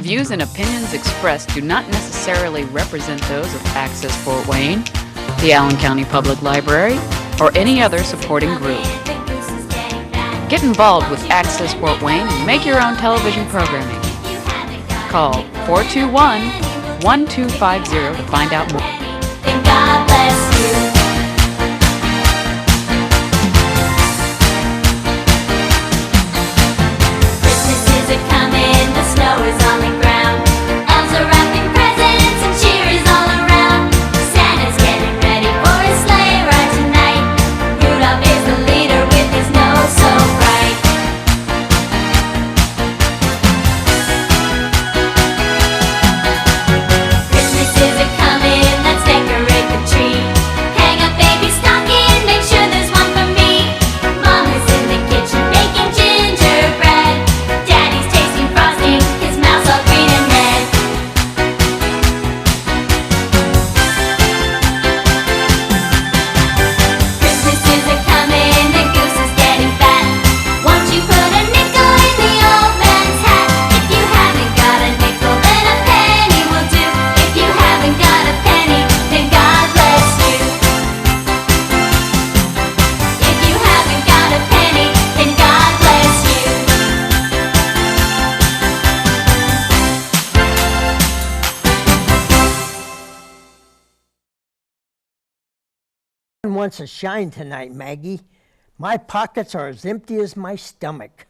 views and opinions expressed do not necessarily represent those of Access Fort Wayne, the Allen County Public Library, or any other supporting group. Get involved with Access Fort Wayne and make your own television programming. Call 421-1250 to find out more. And God bless you. Christmas is a-comin', the snow is on the ground. Elves are wrapping presents and cheer is all around. Santa's getting ready for his sleigh ride tonight. Rudolph is the leader with his nose so bright. Christmas is a-comin', let's decorate the tree. Hang up baby stocking, make sure there's one for me. Mama's in the kitchen baking gingerbread. Daddy's tasting frosting, his mouth's all green and red. Christmas is a-comin', the goose is getting fat. Won't you put a nickel in the old man's hat? If you haven't got a nickel, then a penny will do. If you haven't got a penny, then God bless you. If you haven't got a penny, then God bless you. Wants a shine tonight, Maggie. My pockets are as empty as my stomach.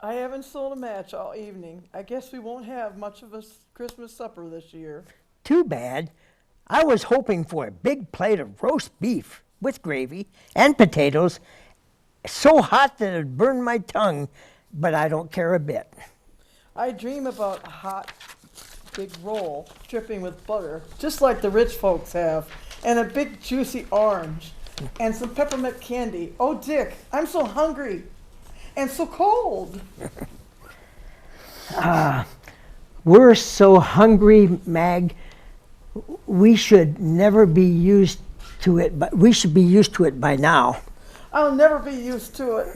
I haven't sold a match all evening. I guess we won't have much of a Christmas supper this year. Too bad. I was hoping for a big plate of roast beef with gravy and potatoes, so hot that it'd burn my tongue, but I don't care a bit. I dream about a hot, big roll dripping with butter, just like the rich folks have, and a big juicy orange, and some peppermint candy. Oh, Dick, I'm so hungry and so cold. We're so hungry, Mag. We should never be used to it, but we should be used to it by now. I'll never be used to it.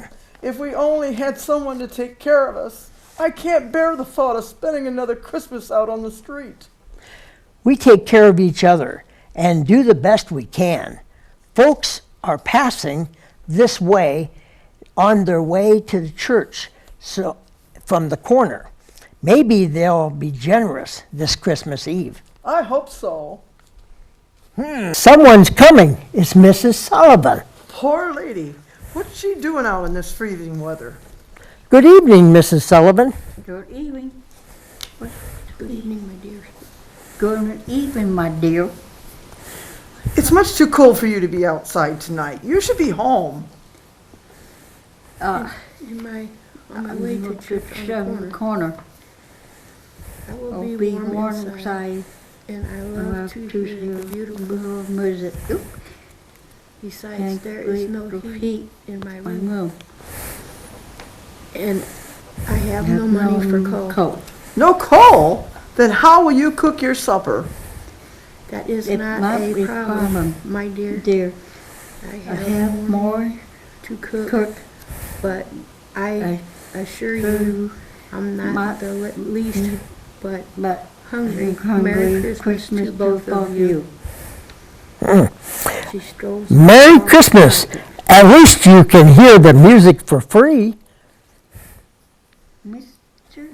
If we only had someone to take care of us. I can't bear the thought of spending another Christmas out on the street. We take care of each other and do the best we can. Folks are passing this way on their way to the church, so from the corner. Maybe they'll be generous this Christmas Eve. I hope so. Someone's coming. It's Mrs. Sullivan. Poor lady. What's she doing out in this freezing weather? Good evening, Mrs. Sullivan. Good evening. Good evening, my dear. Good evening, my dear. It's much too cold for you to be outside tonight. You should be home. On my way to church on the corner. I will I'll be warm inside, and and I love to hear the beautiful music. Besides, there is no heat in my room, and I have no money for coal. No coal? Then how will you cook your supper? That is It's not a problem, my dear. Dear, I I have have more to cook, but I assure you, I'm not the least but hungry. Merry Christmas to both of you. She strolls Merry down Christmas. the market. At least you can hear the music for free. Mister?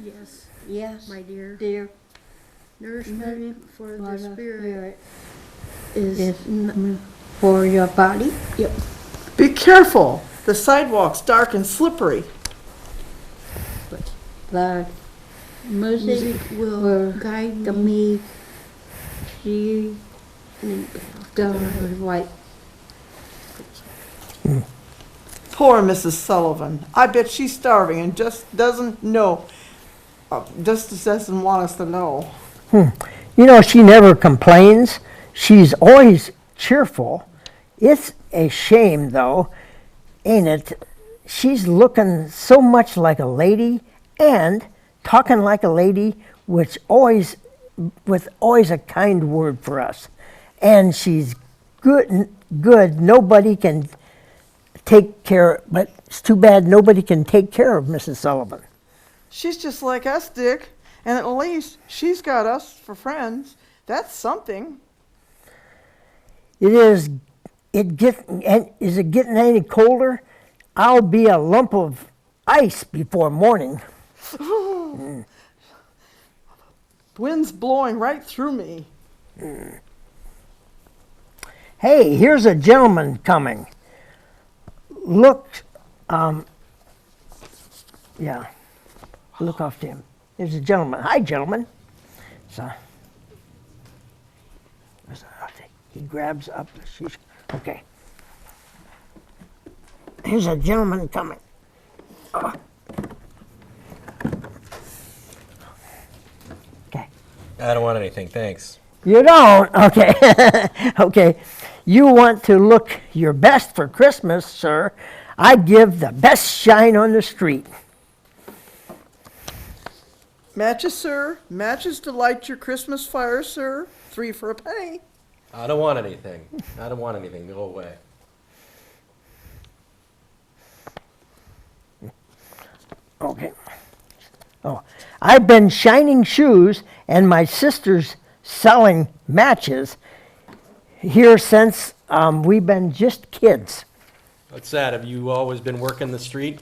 Yes, my dear. Dear, Nourishment for the spirit spirit is is for your body. yep. Be careful. The sidewalk's dark and slippery. The music Music will will guide the me. me. She does like Poor Mrs. Sullivan. I bet she's starving and just doesn't know, just doesn't want us to know. You know, she never complains. She's always cheerful. It's a shame, though, ain't it? She's looking so much like a lady and talking like a lady, with always a kind word for us. And she's good. Nobody can take care, but it's too bad nobody can take care of Mrs. Sullivan. She's just like us, Dick. And at least she's got us for friends. That's something. Is it getting any colder? I'll be a lump of ice before morning. The wind's blowing right through me. Hey, here's a gentleman coming. Look, look off to him. There's a gentleman. Hi, gentleman. So, he grabs up the sheet. Okay. Here's a gentleman coming. Okay. I don't want anything, thanks. You don't? Okay. Okay. You want to look your best for Christmas, sir. I give the best shine on the street. Matches, sir. Matches to light your Christmas fire, sir. 3 for a penny. I don't want anything. I don't want anything. Go away. Okay. Oh, I've been shining shoes and my sister's selling matches here since we've been just kids. What's that? Have you always been working the street?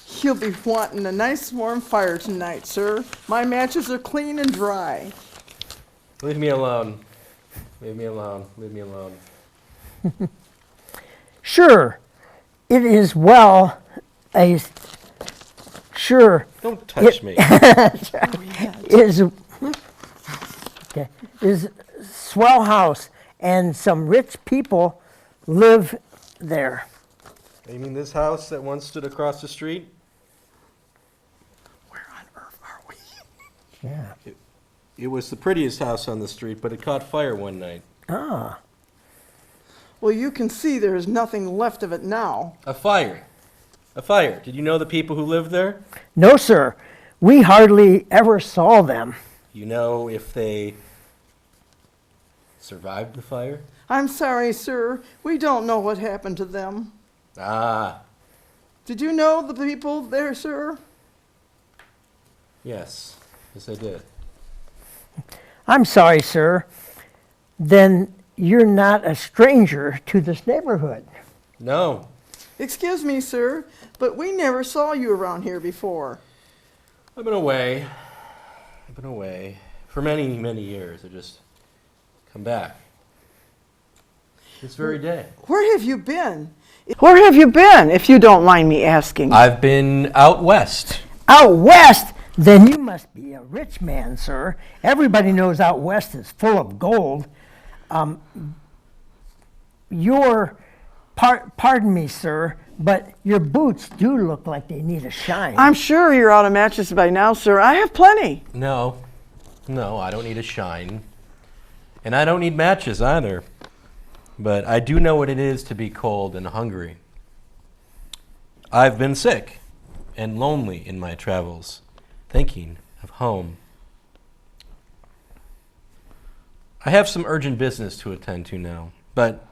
He'll be wanting a nice warm fire tonight, sir. My matches are clean and dry. Leave me alone. Leave me alone. Leave me alone. Sure, it is well a sure Don't touch me. is okay, is swell house and some rich people live there. You mean this house that once stood across the street? Where on earth are we? Yeah. It was the prettiest house on the street, but it caught fire one night. Ah. Well, you can see there is nothing left of it now. A fire. A fire. Did you know the people who lived there? No, sir. We hardly ever saw them. You know if they survived the fire? I'm sorry, sir. We don't know what happened to them. Ah, Did you know the people there, sir? yes. Yes, I did. I'm sorry, sir. Then you're not a stranger to this neighborhood. No. Excuse me, sir, but we never saw you around here before. I've been away. I've been away for many, many years. I just come back. This very day. Where have you been? Where have you been, if you don't mind me asking? I've been out west. Out west? Then you must be a rich man, sir. Everybody knows out west is full of gold. Pardon me, sir, but your boots do look like they need a shine. I'm sure you're out of matches by now, sir. I have plenty. No, I don't need a shine. And I don't need matches either. But I do know what it is to be cold and hungry. I've been sick and lonely in my travels, thinking of home. I have some urgent business to attend to now, but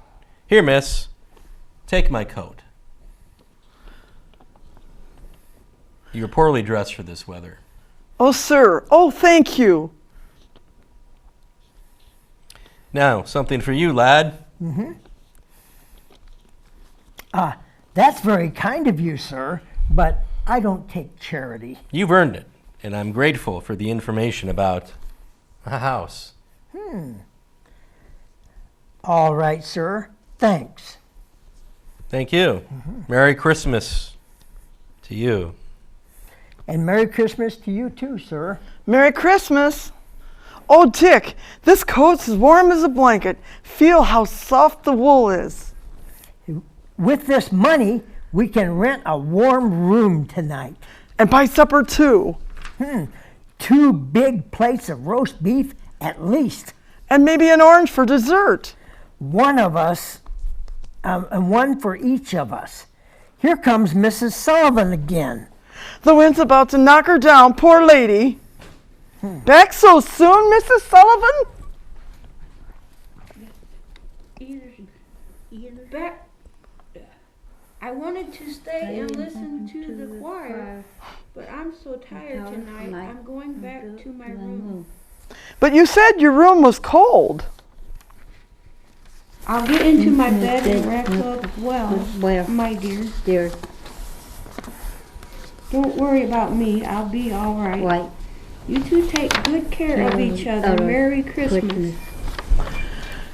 here, miss, take my coat. You're poorly dressed for this weather. Oh, sir. Oh, thank you. Now, something for you, lad. That's very kind of you, sir, but I don't take charity. You've earned it, and I'm grateful for the information about a house. All right, sir. Thanks. Thank you. Merry Christmas to you. And Merry Christmas to you too, sir. Merry Christmas. Oh, Dick, this coat's as warm as a blanket. Feel how soft the wool is. With this money, we can rent a warm room tonight. And buy supper, too. 2 big plates of roast beef at least. And maybe an orange for dessert. One of us, and one for each of us. Here comes Mrs. Sullivan again. The wind's about to knock her down, poor lady. Back so soon, Mrs. Sullivan? Back. I wanted to stay and listen to the choir. But I'm so tired tonight. I'm going back to my room. But you said your room was cold. I'll get into my bed and wrap up well, my dear. Don't worry about me. I'll be all right. You two take good care of each other. Merry Christmas.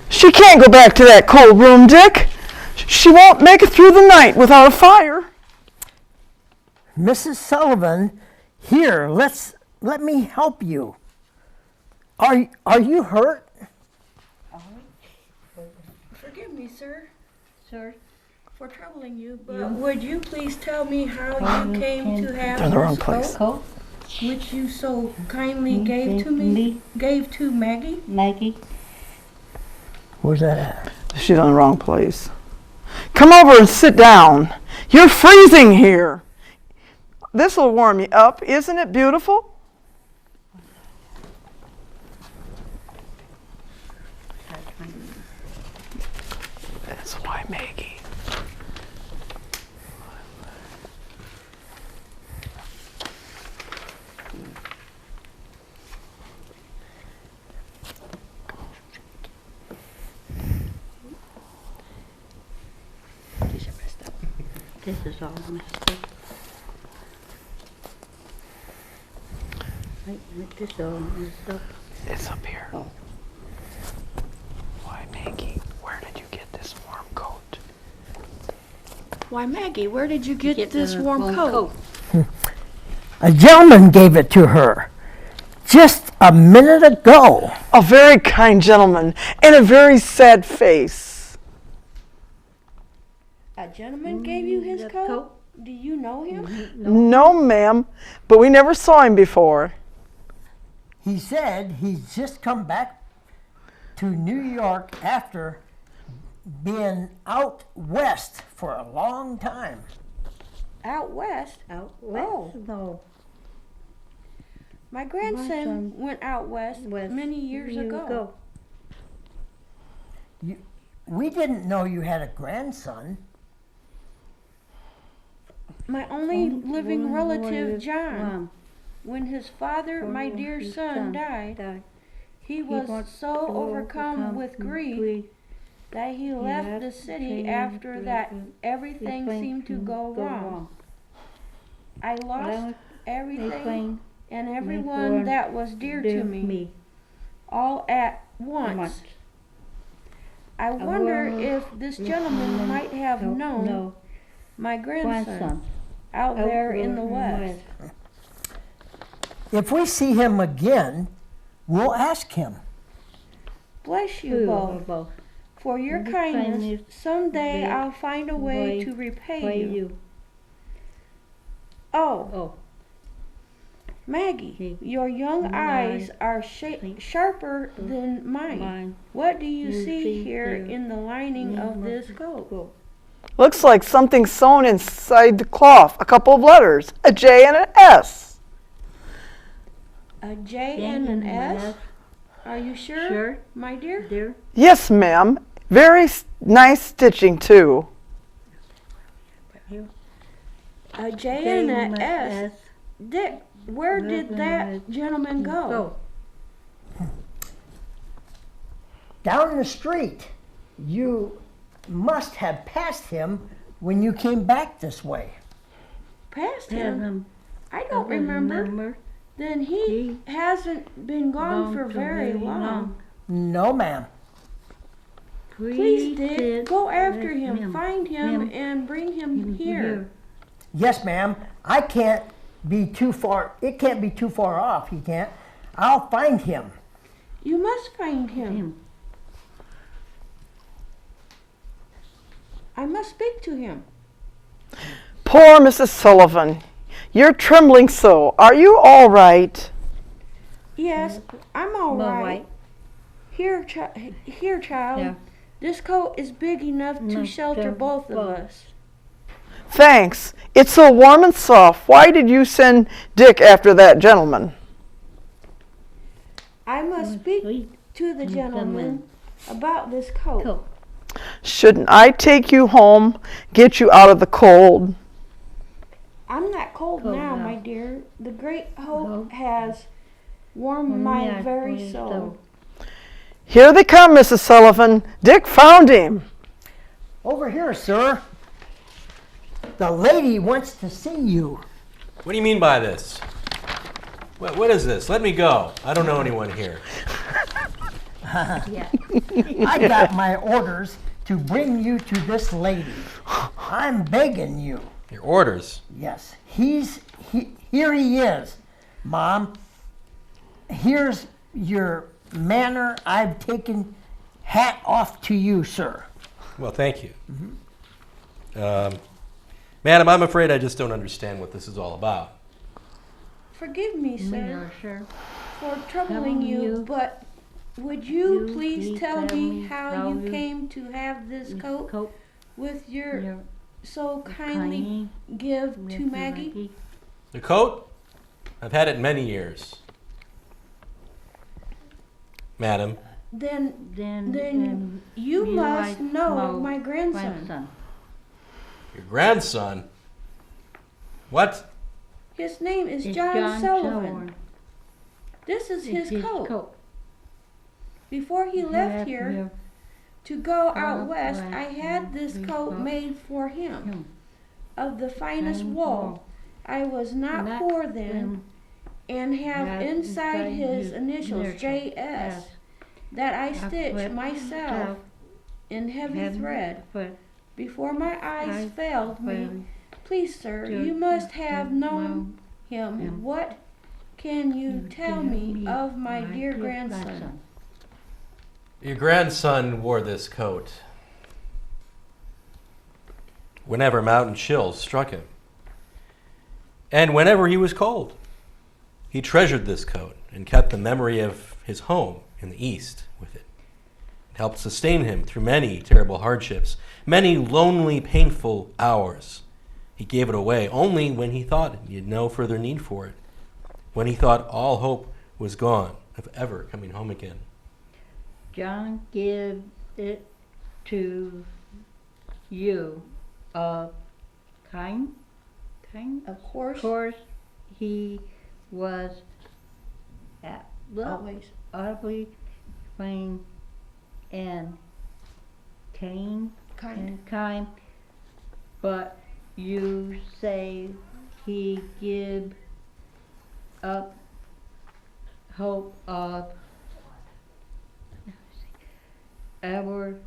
She can't go back to that cold room, Dick. She won't make it through the night without a fire. Mrs. Sullivan, here, let me help you. Are you hurt? Forgive me, sir, for troubling you, but would you please tell me how you came to have this coat, which you so kindly gave to Maggie? Where's that at? She's on the wrong place. Come over and sit down. You're freezing here. This will warm you up. Isn't it beautiful? That's why, Maggie. This is all messed up. This is all messed up. It's up here. Oh. Why, Maggie, where did you get this warm coat? Why, Maggie, where did you get this warm coat? A gentleman gave it to her just a minute ago. A very kind gentleman and a very sad face. A gentleman gave you his coat? Do you know him? No, ma'am, but we never saw him before. He said he's just come back to New York after being out west for a long time. Out west? Oh. No. My grandson went out west many years ago. We didn't know you had a grandson. My only living relative, John. When his father, my dear son, died, he was so overcome with grief that he left the city after that everything seemed to go wrong. I lost everything and everyone that was dear to me, all at once. I wonder if this gentleman might have known my grandson out there in the West. If we see him again, we'll ask him. Bless you both. For your kindness, someday I'll find a way to repay you. Oh, Maggie, your young eyes are sharper than mine. What do you see here in the lining of this coat? Looks like something sewn inside the cloth. A couple of letters, a J and an S. A J and an S? Are you sure, my dear? Yes, ma'am. Very nice stitching, too. A J and an S? Dick, where did that gentleman go? Down the street. You must have passed him when you came back this way. Past him? I don't remember. Then he hasn't been gone for very long. No, ma'am. Please, Dick, go after him, find him, and bring him here. Yes, ma'am. I can't be too far. It can't be too far off. He can't. I'll find him. You must find him. I must speak to him. Poor Mrs. Sullivan. You're trembling so. Are you all right? Yes, I'm all right. Here, child. Yeah. This coat is big enough to shelter both of us. Thanks. It's so warm and soft. Why did you send Dick after that gentleman? I must speak to the gentleman about this coat. Shouldn't I take you home, get you out of the cold? I'm not cold now, my dear. the great hope has warmed my very soul. Here they come, Mrs. Sullivan. Dick found him. Over here, sir. The lady wants to see you. What do you mean by this? What is this? Let me go. I don't know anyone here. I got my orders to bring you to this lady. I'm begging you. Your orders? Yes, here he is, Mom. Here's your manner. I've taken hat off to you, sir. Well, thank you. Madam, I'm afraid I just don't understand what this is all about. Forgive me, sir, for troubling you, but would you please tell me how you came to have this coat with your so kindly give to Maggie? The coat? I've had it many years. Madam. Then you must know my grandson. Your grandson? What? His name is John Sullivan. This is his coat. Before he left here to go out west, I had this coat made for him of the finest wool. I was not poor then, and have inside his initials J.S. that I stitched myself in heavy thread. Before my eyes failed me, please, sir, you must have known him. What can you tell me of my dear grandson? Your grandson wore this coat whenever mountain chills struck him, and whenever he was cold. He treasured this coat and kept the memory of his home in the East with it. It helped sustain him through many terrible hardships, many lonely, painful hours. He gave it away only when he thought he had no further need for it, when he thought all hope was gone of ever coming home again. John gave it to you. Kind? Of course. Of course, he was Always. audibly plain and kind, but you say he give up hope of ever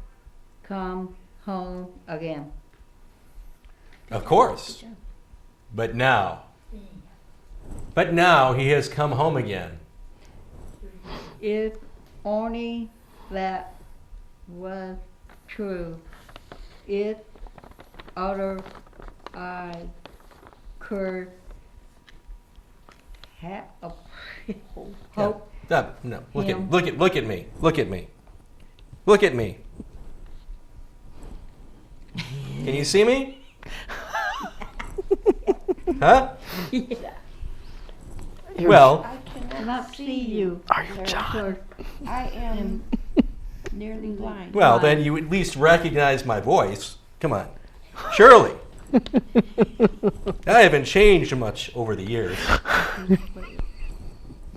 come home again. Of course. But now he has come home again. If only that was true, if other I could have hope. No. Look at me. Look at me. Can you see me? Huh? Yeah. Well, I Cannot see you. Are you John? I am nearly blind. well, then you at least recognize my voice. Come on. Surely. I haven't changed much over the years.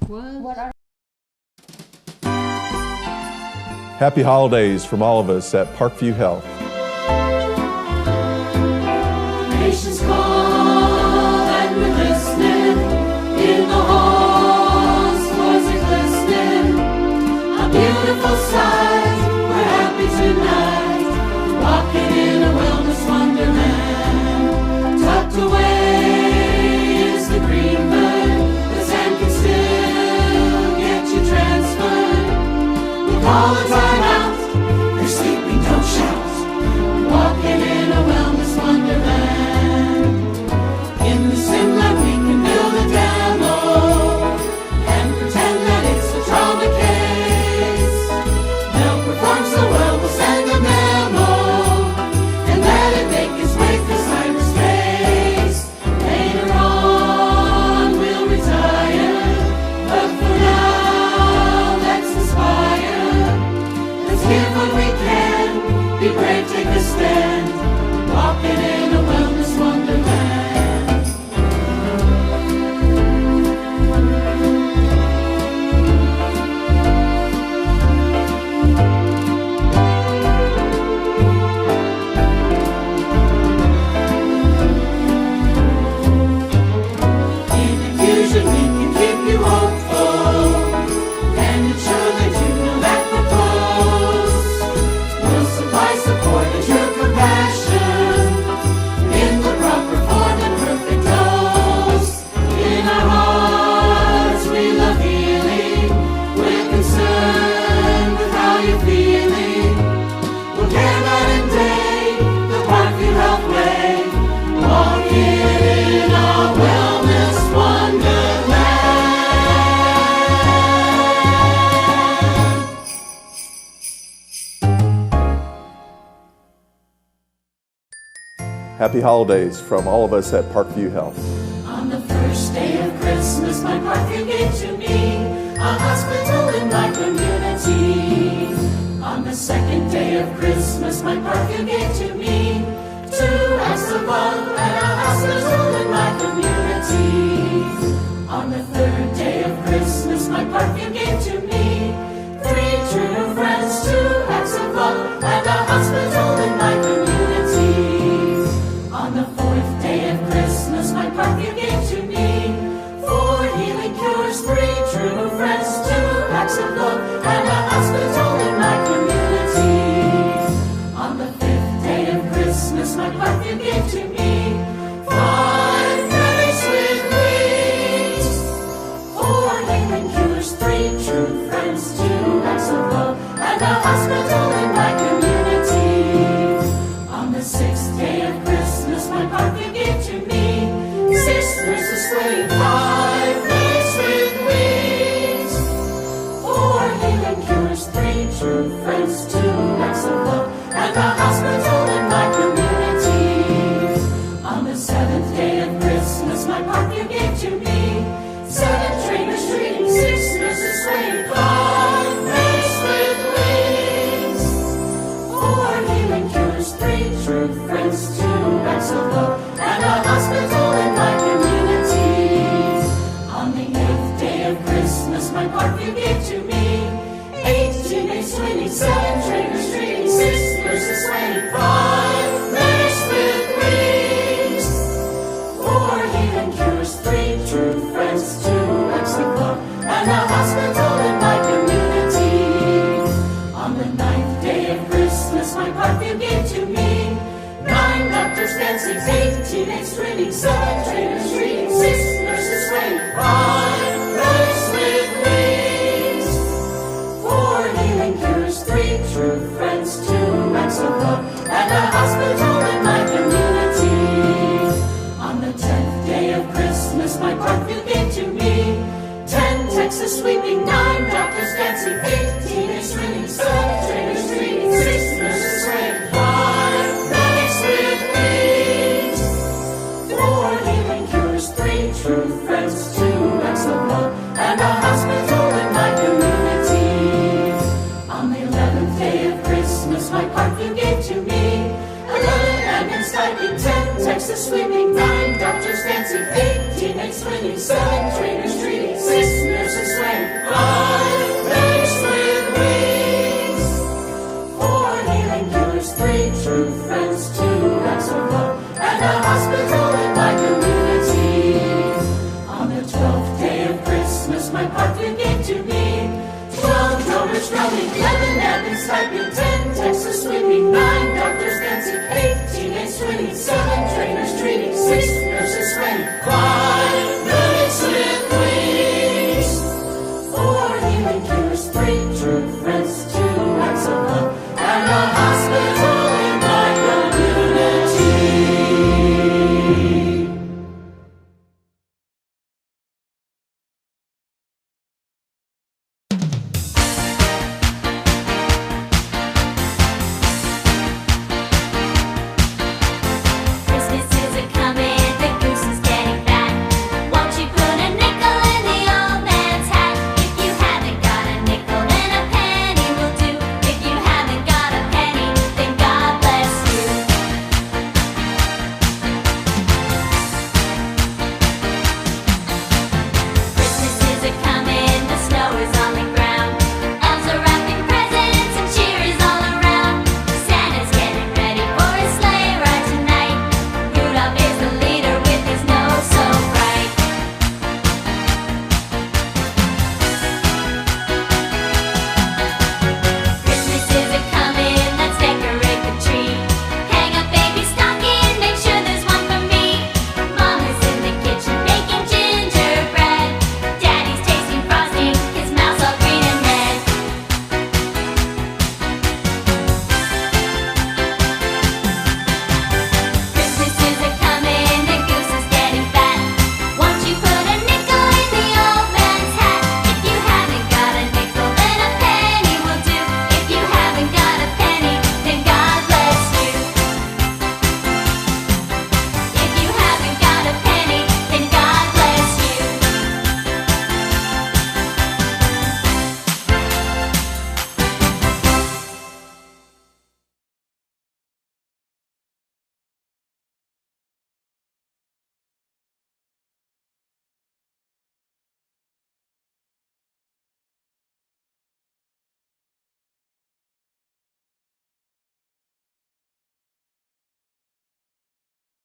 What are Happy holidays from all of us at Parkview Health. Nations call and we're listening. In the halls, was it glistening? A beautiful sight. We're happy tonight, walking in a wellness wonderland. Tucked away is the green bird. The sand can still get you transferred. We call the time out. They're sleeping, don't shout. Walking in a wellness wonderland. In the sim lab we can build a demo and pretend that it's a trauma case. They'll perform so well, we'll send a memo and let it make its way through cyberspace. Later on we'll retire, but for now let's inspire. Happy holidays from all of us at Parkview Health. On the first day of Christmas, my Parkview gave to me a hospital in my community. On the second day of Christmas, my Parkview gave to me 2 acts of love and a hospital in my community. On the third day of Christmas, my Parkview gave to me 3 true friends, 2 acts of love and a hospital in my community. On the fourth day of Christmas, my Parkview gave to me 4 healing cures, 3 true friends, 2 acts of love and a hospital in my community. On the fifth day of Christmas, my Parkview gave to me 5 berries with wings, 4 healing cures, 3 true friends, 2 acts of love and a hospital in my community. On the sixth day of Christmas, my Parkview gave to me 6 nurses swaying, 5 berries with wings, 4 healing cures, 3 true friends, 2 acts of love and a hospital in my community. On the seventh day of Christmas, my Parkview gave to me 7 trainers treating, 6 nurses swaying, 5 berries with wings, 4 healing cures, 3 true friends, 2 acts of love and a hospital in my community. On the 8th day of Christmas, my Parkview gave to me 8 teenage swinging, 7 trainers treating, 6 nurses swaying, 5 berries with wings, 4 healing cures, 3 true friends, 2 acts of love and a hospital in my community. On the 9th day of Christmas, my Parkview gave to me 9 doctors dancing, 8 teenage swinging, 7 trainers treating, 6 nurses swaying, 5 berries with wings, 4 healing cures, 3 true friends, 2 acts of love and a hospital in my community. On the 10th day of Christmas, my Parkview gave to me 10 Texas sweeping, 9 doctors dancing, 8 teenage swinging, 7 trainers treating, 6 nurses swaying, 5 berries with wings, 4 healing cures, 3 true friends, 2 acts of love and a hospital in my community. On the 11th day of Christmas, my Parkview gave to me 11 ambulance typing, 10 Texas sweeping, 9 doctors dancing, 8 teenage swinging, 7 trainers treating, 6 nurses swaying, 5 berries with wings, 4 healing cures, 3 true friends, 2 acts of love and a hospital in my community. On the 12th day of Christmas, my Parkview gave to me 12 drummers drumming, 11 ambulance typing, 10 Texas sweeping, 9 doctors dancing, 8 teenage swinging, 7 trainers treating, 6 nurses swaying, 5